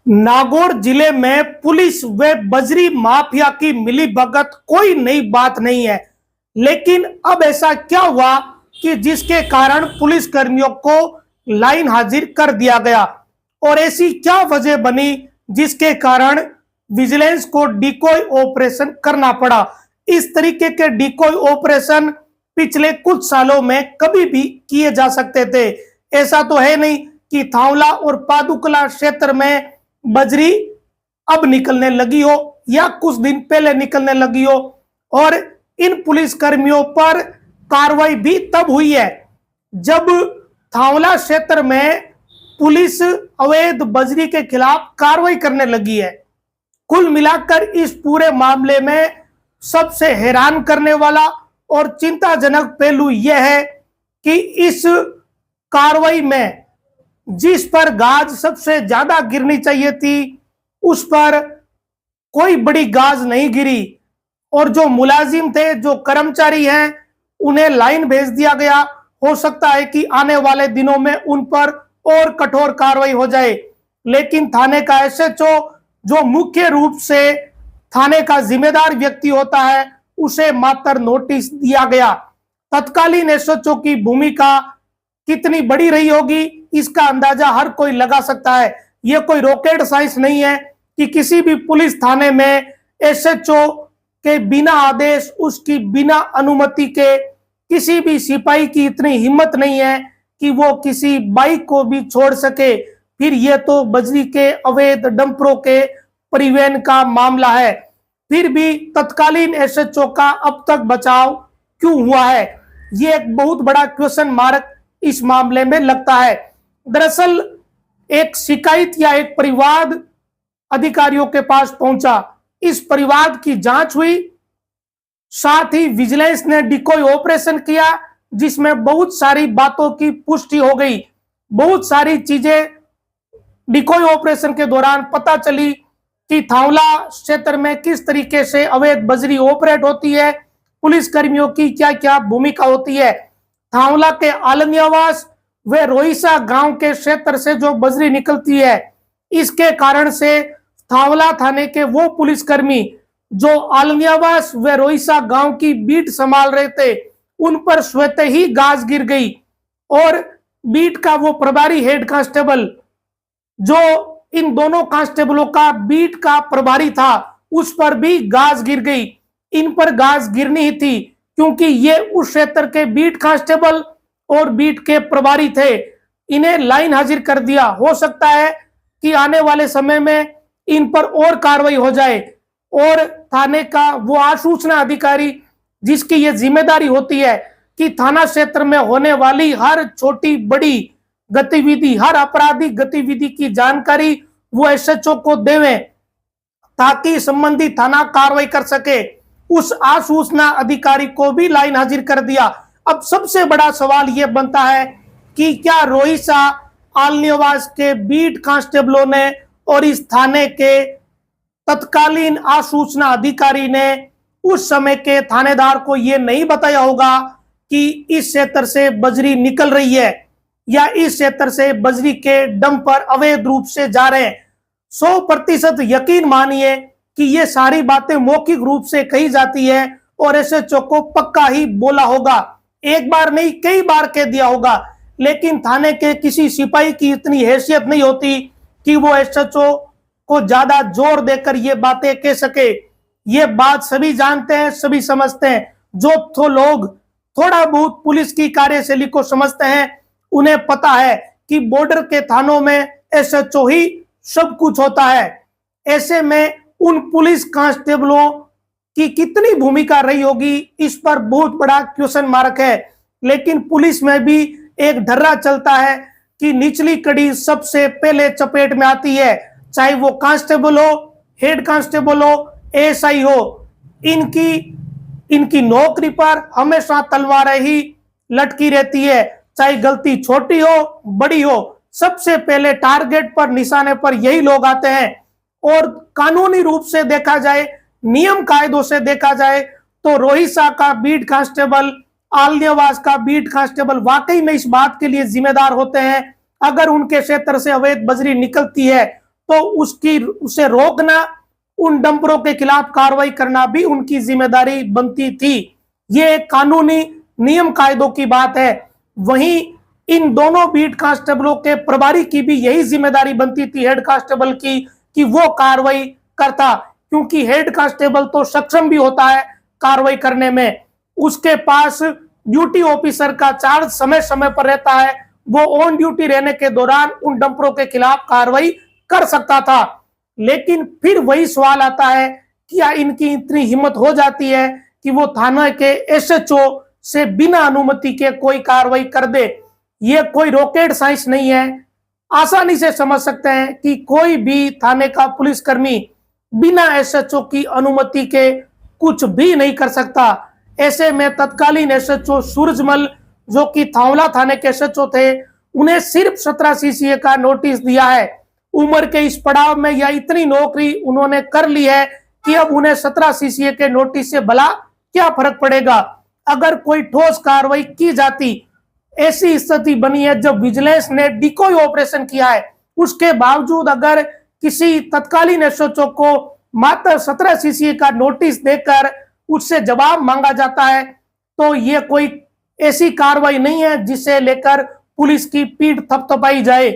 नागौर जिले में पुलिस व बजरी माफिया की मिलीभगत कोई नई बात नहीं है। लेकिन अब ऐसा क्या हुआ कि जिसके कारण पुलिस कर्मियों को लाइन हाजिर कर दिया गया, और ऐसी क्या वजह बनी जिसके कारण विजिलेंस को डिकॉय ऑपरेशन करना पड़ा। इस तरीके के डिकॉय ऑपरेशन पिछले कुछ सालों में कभी भी किए जा सकते थे। ऐसा तो है नहीं कि थावला और पादुकला क्षेत्र में बजरी अब निकलने लगी हो या कुछ दिन पहले निकलने लगी हो। और इन पुलिस कर्मियों पर कार्रवाई भी तब हुई है जब थावला क्षेत्र में पुलिस अवैध बजरी के खिलाफ कार्रवाई करने लगी है। कुल मिलाकर इस पूरे मामले में सबसे हैरान करने वाला और चिंताजनक पहलू यह है कि इस कार्रवाई में जिस पर गाज सबसे ज्यादा गिरनी चाहिए थी उस पर कोई बड़ी गाज नहीं गिरी, और जो मुलाजिम थे, जो कर्मचारी हैं, उन्हें लाइन भेज दिया गया। हो सकता है कि आने वाले दिनों में उन पर और कठोर कार्रवाई हो जाए, लेकिन थाने का एसएचओ जो मुख्य रूप से थाने का जिम्मेदार व्यक्ति होता है उसे मात्र नोटिस दिया गया। तत्कालीन एसएचओ की भूमिका कितनी बड़ी रही होगी इसका अंदाजा हर कोई लगा सकता है। यह कोई रॉकेट साइंस नहीं है कि किसी भी पुलिस थाने में एसएचओ के बिना आदेश, उसकी बिना अनुमति के किसी भी सिपाही की इतनी हिम्मत नहीं है कि वो किसी बाइक को भी छोड़ सके। फिर यह तो बजरी के अवैध डंपरों के परिवहन का मामला है, फिर भी तत्कालीन एसएचओ का अब तक बचाव क्यों हुआ है, यह एक बहुत बड़ा क्वेश्चन मार्क इस मामले में लगता है। दरअसल एक शिकायत या एक परिवाद अधिकारियों के पास पहुंचा, इस परिवाद की जांच हुई, साथ ही विजिलेंस ने डिकॉय ऑपरेशन किया जिसमें बहुत सारी बातों की पुष्टि हो गई। बहुत सारी चीजें डिकॉय ऑपरेशन के दौरान पता चली कि थावला क्षेत्र में किस तरीके से अवैध बजरी ऑपरेट होती है, पुलिस कर्मियों की क्या क्या भूमिका होती है। थावला के आलनियावास व रोहिसा गांव के क्षेत्र से जो बजरी निकलती है, इसके कारण से थावला थाने के वो पुलिसकर्मी जो आलनियावास व रोहिसा गांव की बीट संभाल रहे थे, उन पर स्वतः ही गाज गिर गई, और बीट का वो प्रभारी हेड कांस्टेबल जो इन दोनों कांस्टेबलों का बीट का प्रभारी था, उस पर भी गाज गिर गई। इन पर गाज गिरनी ही थी क्योंकि ये उस क्षेत्र के बीट कांस्टेबल और बीट के प्रभारी थे। इन्हें लाइन हाजिर कर दिया। हो सकता है कि आने वाले समय में इन पर और कार्रवाई हो जाए, और थाने का वो आसूचना अधिकारी जिसकी ये जिम्मेदारी होती है कि थाना क्षेत्र में होने वाली हर छोटी बड़ी गतिविधि, हर आपराधिक गतिविधि की जानकारी वो एसएचओ को देवें ताकि संबंधित थाना कार्रवाई कर सके। उस आसूचना अधिकारी को भी लाइन हाजिर कर दिया। अब सबसे बड़ा सवाल यह बनता है कि क्या रोहिसा आलनियावास के बीट कांस्टेबलों ने और इस थाने के तत्कालीन आसूचना अधिकारी ने उस समय के थानेदार को यह नहीं बताया होगा कि इस क्षेत्र से बजरी निकल रही है या इस क्षेत्र से बजरी के डंपर अवैध रूप से जा रहे हैं। 100% यकीन मानिए कि ये सारी बातें मौखिक रूप से कही जाती है और एसएचओ को पक्का ही बोला होगा, एक बार नहीं कई बार कह दिया होगा, लेकिन थाने के किसी सिपाही की इतनी हैसियत नहीं होती कि वो एसएचओ को ज्यादा जोर देकर ये बातें कह सके। ये बात सभी जानते हैं, सभी समझते हैं। जो तो लोग थोड़ा बहुत पुलिस की कार्यशैली को समझते हैं उन्हें पता है कि बॉर्डर के थानों में एसएचओ ही सब कुछ होता है। ऐसे में उन पुलिस कांस्टेबलों की कितनी भूमिका रही होगी इस पर बहुत बड़ा क्वेश्चन मार्क है। लेकिन पुलिस में भी एक ढर्रा चलता है कि निचली कड़ी सबसे पहले चपेट में आती है, चाहे वो कांस्टेबल हो, हेड कांस्टेबल हो, एएसआई हो। इनकी नौकरी पर हमेशा तलवारें ही लटकी रहती है, चाहे गलती छोटी हो बड़ी हो, सबसे पहले टारगेट पर, निशाने पर यही लोग आते हैं। और कानूनी रूप से देखा जाए, नियम कायदों से देखा जाए तो रोहिसा का बीट कांस्टेबल, आलनियावास का बीट कांस्टेबल वाकई में इस बात के लिए जिम्मेदार होते हैं अगर उनके क्षेत्र से अवैध बजरी निकलती है तो उसे रोकना, उन डंपरों के खिलाफ कार्रवाई करना भी उनकी जिम्मेदारी बनती थी। ये एक कानूनी नियम कायदों की बात है। वहीं इन दोनों बीट कांस्टेबलों के प्रभारी की भी यही जिम्मेदारी बनती थी हेड कांस्टेबल की, कि वो कार्रवाई करता, क्योंकि हेड कांस्टेबल तो सक्षम भी होता है कार्रवाई करने में। उसके पास ड्यूटी ऑफिसर का चार्ज समय समय पर रहता है, वो ऑन ड्यूटी रहने के दौरान उन डंपरों के खिलाफ कार्रवाई कर सकता था। लेकिन फिर वही सवाल आता है, क्या इनकी इतनी हिम्मत हो जाती है कि वो थाना के एसएचओ से बिना अनुमति के कोई कार्रवाई कर दे? ये कोई रॉकेट साइंस नहीं है। आसानी से समझ सकते हैं कि कोई भी थाने का पुलिसकर्मी बिना एसएचओ की अनुमति के कुछ भी नहीं कर सकता। ऐसे में तत्कालीन एसएचओ सूरजमल, जो कि थावला थाने के एसएचओ थे, उन्हें सिर्फ 17 सीसीए का नोटिस दिया है। उम्र के इस पड़ाव में या इतनी नौकरी उन्होंने कर ली है कि अब उन्हें 17 सीसीए के नोटिस से भला क्या फर्क पड़ेगा। अगर कोई ठोस कार्रवाई की जाती, ऐसी स्थिति बनी है जब विजिलेंस ने डिकोय ऑपरेशन किया है, उसके बावजूद अगर किसी तत्कालीन एसएचओ को मात्र 17 सीसीए का नोटिस देकर उससे जवाब मांगा जाता है, तो ये कोई ऐसी कार्रवाई नहीं है जिसे लेकर पुलिस की पीठ थपथपाई जाए।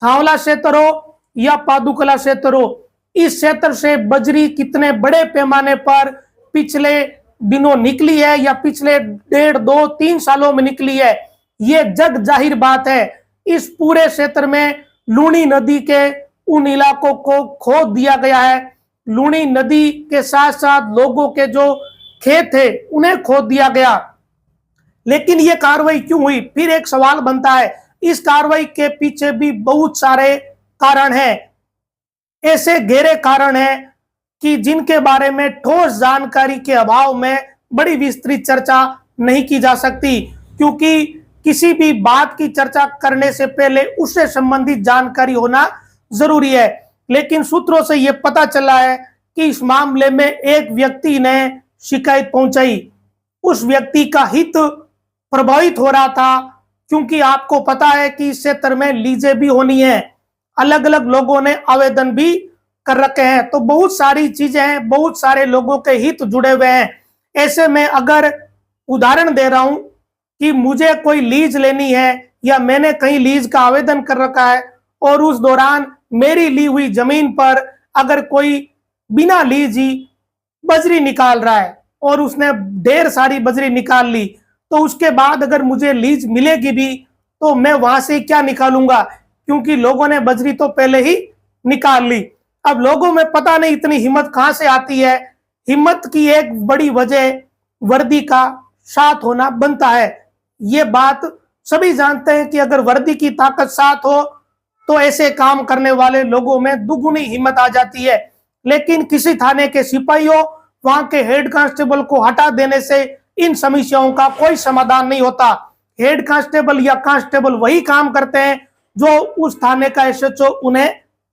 थावला क्षेत्र हो या पादुकला क्षेत्र हो, इस क्षेत्र से बजरी कितने बड़े पैमाने पर पिछले दिनों निकली है या पिछले 1.5-2-3 सालों में निकली है, ये जग जाहिर बात है। इस पूरे क्षेत्र में लूनी नदी के उन इलाकों को खोद दिया गया है। लूनी नदी के साथ साथ लोगों के जो खेत थे उन्हें खोद दिया गया। लेकिन ये कार्रवाई क्यों हुई? फिर एक सवाल बनता है। इस कार्रवाई के पीछे भी बहुत सारे कारण हैं, ऐसे गहरे कारण हैं कि जिनके बारे में ठोस जानकारी के अभाव में बड़ी विस्तृत चर्चा नहीं की जा सकती, क्योंकि किसी भी बात की चर्चा करने से पहले उससे संबंधित जानकारी होना जरूरी है। लेकिन सूत्रों से यह पता चला है कि इस मामले में एक व्यक्ति ने शिकायत पहुंचाई। उस व्यक्ति का हित प्रभावित हो रहा था, क्योंकि आपको पता है कि इस क्षेत्र में लीजें भी होनी है, अलग अलग लोगों ने आवेदन भी कर रखे हैं, तो बहुत सारी चीजें हैं, बहुत सारे लोगों के हित जुड़े हुए हैं। ऐसे में अगर उदाहरण दे रहा हूं कि मुझे कोई लीज लेनी है या मैंने कहीं लीज का आवेदन कर रखा है और उस दौरान मेरी ली हुई जमीन पर अगर कोई बिना लीज ही बजरी निकाल रहा है और उसने ढेर सारी बजरी निकाल ली, तो उसके बाद अगर मुझे लीज मिलेगी भी तो मैं वहां से क्या निकालूंगा, क्योंकि लोगों ने बजरी तो पहले ही निकाल ली। अब लोगों में पता नहीं इतनी हिम्मत कहां से आती है। हिम्मत की एक बड़ी वजह वर्दी का साथ होना बनता है। ये बात सभी जानते हैं कि अगर वर्दी की ताकत साथ हो तो ऐसे काम करने वाले लोगों में दुगुनी हिम्मत आ जाती है। लेकिन किसी थाने के सिपाहियों, वहां के हेड कांस्टेबल को हटा देने से इन समस्याओं का कोई समाधान नहीं होता। हेड कांस्टेबल या कांस्टेबल वही काम करते हैं जो उस थाने का एसएचओ उन्हें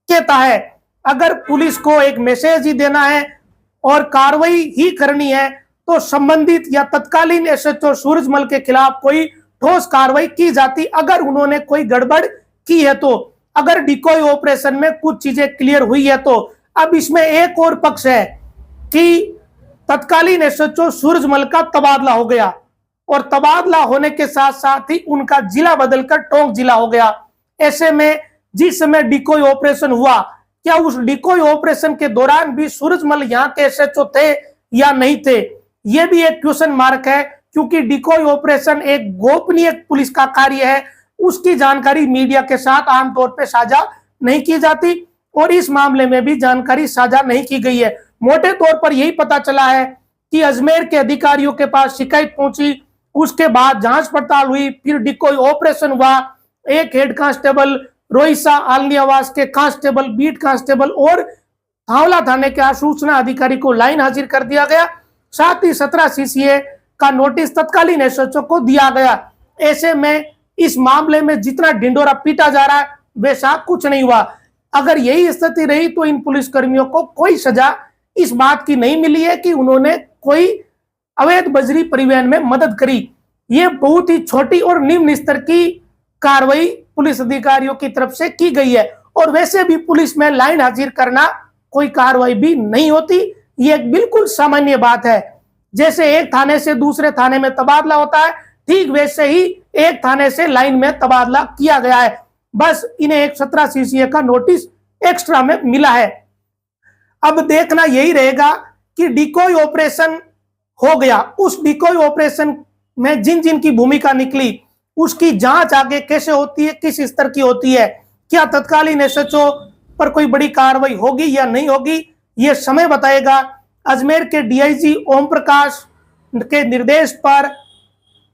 कहता है। अगर पुलिस को एक मैसेज ही देना है और कार्रवाई ही करनी है तो संबंधित या तत्कालीन एसएचओ सूरजमल के खिलाफ कोई ठोस कार्रवाई की जाती अगर उन्होंने कोई गड़बड़ की है तो, अगर डिकॉय ऑपरेशन में कुछ चीजें क्लियर हुई है तो। अब इसमें एक और पक्ष है कि तत्कालीन एसएचओ सूरजमल का तबादला हो गया और तबादला होने के साथ साथ ही उनका जिला बदलकर टोंक जिला हो गया। ऐसे में जिस समय डिकॉय ऑपरेशन हुआ, क्या उस डिकॉय ऑपरेशन के दौरान भी सूरजमल यहाँ के एसएचओ थे या नहीं थे? यह भी एक क्वेश्चन मार्क है, क्योंकि डिकॉय ऑपरेशन एक गोपनीय पुलिस का कार्य है, उसकी जानकारी मीडिया के साथ आमतौर पर साझा नहीं की जाती और इस मामले में भी जानकारी साझा नहीं की गई है। मोटे तौर पर यही पता चला है कि अजमेर के अधिकारियों के पास शिकायत पहुंची, उसके बाद जांच पड़ताल हुई, फिर डिकॉय ऑपरेशन हुआ। एक हेड कांस्टेबल, रोहिसा आलनियावास के कांस्टेबल, बीट कांस्टेबल और थावला थाने के सूचना अधिकारी को लाइन हाजिर कर दिया गया। साथ ही 17 सीसीए का नोटिस तत्कालीन एसएचओ को दिया गया। ऐसे में इस मामले में जितना ढिंडोरा पीटा जा रहा है वैसा कुछ नहीं हुआ। अगर यही स्थिति रही तो इन पुलिसकर्मियों को कोई सजा इस बात की नहीं मिली है कि उन्होंने कोई अवैध बजरी परिवहन में मदद करी। ये बहुत ही छोटी और निम्न स्तर की कार्रवाई पुलिस अधिकारियों की तरफ से की गई है और वैसे भी पुलिस में लाइन हाजिर करना कोई कार्रवाई भी नहीं होती। ये एक बिल्कुल सामान्य बात है। जैसे एक थाने से दूसरे थाने में तबादला होता है, ठीक वैसे ही एक थाने से लाइन में तबादला किया गया है। बस इन्हें एक 17 CCA का नोटिस एक्स्ट्रा में मिला है। अब देखना यही रहेगा कि डिकॉय ऑपरेशन हो गया, उस डिकॉय ऑपरेशन में जिन जिन की भूमिका निकली उसकी जांच आगे कैसे होती है, किस स्तर की होती है, क्या तत्कालीन SHO पर कोई बड़ी कार्रवाई होगी या नहीं होगी, यह समय बताएगा। अजमेर के DIG ओम प्रकाश के निर्देश पर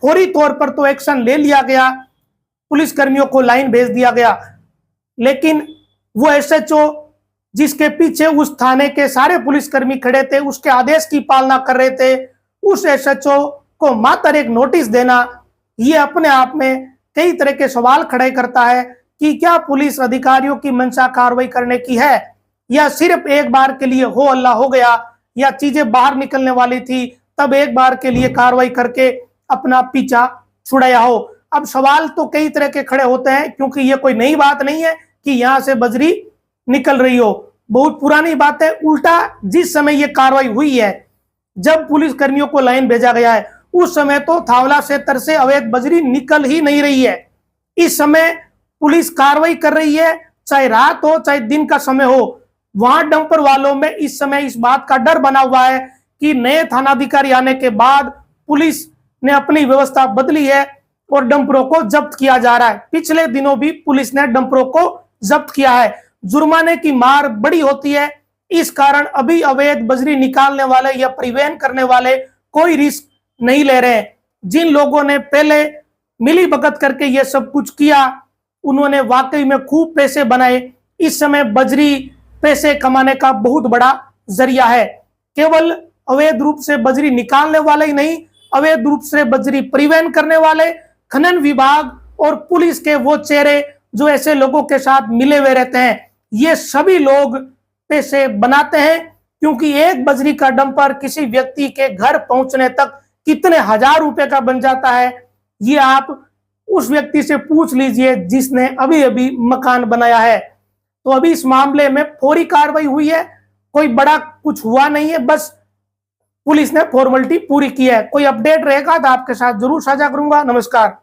फौरी तौर पर तो एक्शन ले लिया गया, पुलिस कर्मियों को लाइन भेज दिया गया, लेकिन वो SHO जिसके पीछे उस थाने के सारे पुलिसकर्मी खड़े थे, उसके आदेश की पालना कर रहे थे, उस SHO को मात्र एक नोटिस देना, ये अपने आप में कई तरह के सवाल खड़े करता है कि क्या पुलिस अधिकारियों की मंशा कार्रवाई करने की है या सिर्फ एक बार के लिए हो अल्लाह हो गया, या चीजें बाहर निकलने वाली थी तब एक बार के लिए कार्रवाई करके अपना पीछा छुड़ाया हो। अब सवाल तो कई तरह के खड़े होते हैं, क्योंकि ये कोई नई बात नहीं है कि यहां से बजरी निकल रही हो, बहुत पुरानी बात है। उल्टा जिस समय ये कार्रवाई हुई है, जब पुलिस कर्मियों को लाइन भेजा गया है, उस समय तो थावला से तरसे अवैध बजरी निकल ही नहीं रही है। इस समय पुलिस कार्रवाई कर रही है, चाहे रात हो चाहे दिन का समय हो। वहां डंपर वालों में इस समय इस बात का डर बना हुआ है कि नए थानाधिकारी आने के बाद पुलिस ने अपनी व्यवस्था बदली है और डंपरों को जब्त किया जा रहा है। पिछले दिनों भी पुलिस ने डंपरों को जब्त किया है। जुर्माने की मार बड़ी होती है, इस कारण अभी अवैध बजरी निकालने वाले या परिवहन करने वाले कोई रिस्क नहीं ले रहे हैं। जिन लोगों ने पहले मिली भगत करके ये सब कुछ किया, उन्होंने वाकई में खूब पैसे बनाए। इस समय बजरी पैसे कमाने का बहुत बड़ा जरिया है। केवल अवैध रूप से बजरी निकालने वाले ही नहीं, अवैध रूप से बजरी परिवहन करने वाले, खनन विभाग और पुलिस के वो चेहरे जो ऐसे लोगों के साथ मिले हुए रहते हैं, ये सभी लोग पैसे बनाते हैं। क्योंकि एक बजरी का डंपर किसी व्यक्ति के घर पहुंचने तक कितने हजार रुपए का बन जाता है, ये आप उस व्यक्ति से पूछ लीजिए जिसने अभी अभी मकान बनाया है। तो अभी इस मामले में फौरी कार्रवाई हुई है, कोई बड़ा कुछ हुआ नहीं है, बस पुलिस ने फॉर्मेलिटी पूरी की है। कोई अपडेट रहेगा तो आपके साथ जरूर साझा करूंगा। नमस्कार।